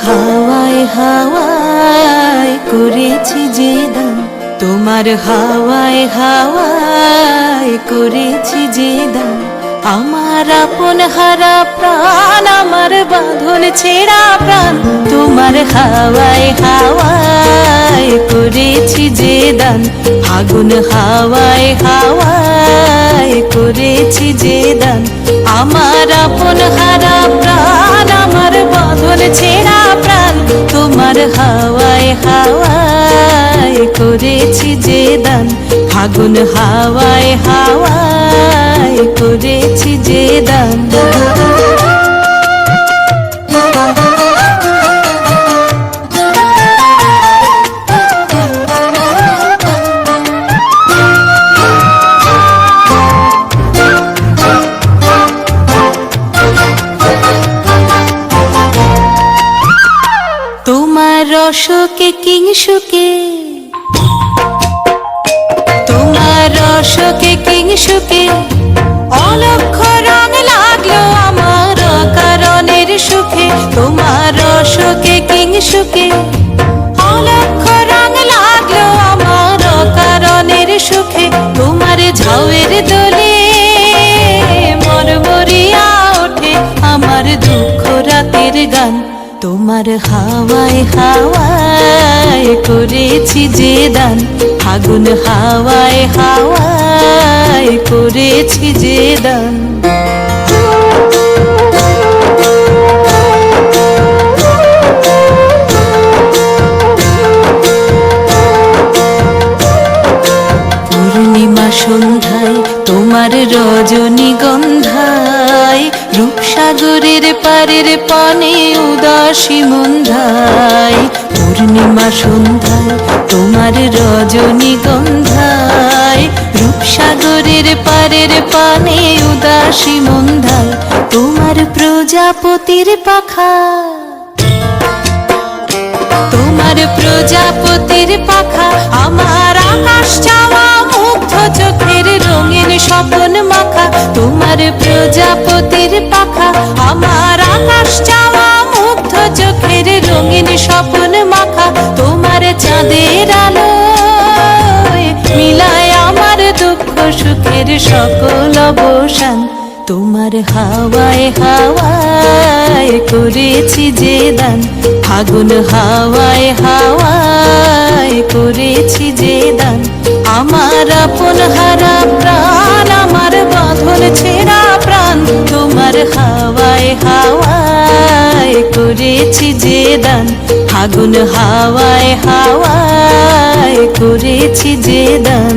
হাওয়ায় হাওয়ায় করেছি যে দান, তোমার হাওয়ায় হাওয়ায় করেছি যে দান। আমার আপন হারা প্রাণ, আমার বাঁধন ছেঁড়া প্রাণ, তোমার হাওয়ায় হাওয়ায় করেছি যে দান। ফাগুন হাওয়ায় হাওয়ায় করেছি যে দান। আমার আপন হারা প্রাণ, আমার বাঁধন ছেঁড়া প্রাণ, তোমার হাওয়ায় হাওয়ায় করেছি যে দান। ফাগুন হাওয়ায় হাওয়ায় করেছি যে দান। তোমার রসকে কিংসুকে, তোমার রসকে কিংসুকে অলক্ষ রং লাগলো আমার কারণের সুখে। তোমার রসকে কিংসুকে অলক্ষ রং লাগলো আমার কারণের সুখে। তোমার ঝাউয়ের দোলে মরমরিয়া ওঠে আমার দুঃখ রাতের গান। তোমার হাওয়ায় হাওয়ায় করেছি যে দান। ফাগুন হাওয়ায় হাওয়ায় করেছি যে দান। পূর্ণিমা সন্ধ্যায় তোমার রজনীগন্ধায়, রূপসাগরের পারের পানে উদাসী মন্ধায়। পূর্ণিমা সন্ধ্যায় তোমার রজনীগন্ধায়, রূপসাগরের পারের পানে উদাসী মন্ধায়। তোমার প্রজাপতির পাখা, তোমার প্রজাপতির পাখা আমার আকাশ চাওয়া মুগ্ধ চোখের রঙিন স্বপন মাখা। তোমার প্রজাপতির পাখা আমার আকাশ চাওয়া মুগ্ধ চোখের রঙিন স্বপন মাখা। তোমার চাঁদের আলোয় মিলায় আমার দুঃখ সুখের সকল অবসান। তোমার হাওয়ায় হাওয়ায় করেছি যে দান। ফাগুন হাওয়ায় হাওয়ায় করেছি যে দান। আমার আপন হারা প্রাণ, আমার বাঁধন ছেঁড়া প্রাণ, তোমার হাওয়ায় হাওয়ায় করেছি যে দান। ফাগুন হাওয়ায় হাওয়ায় করেছি যে দান।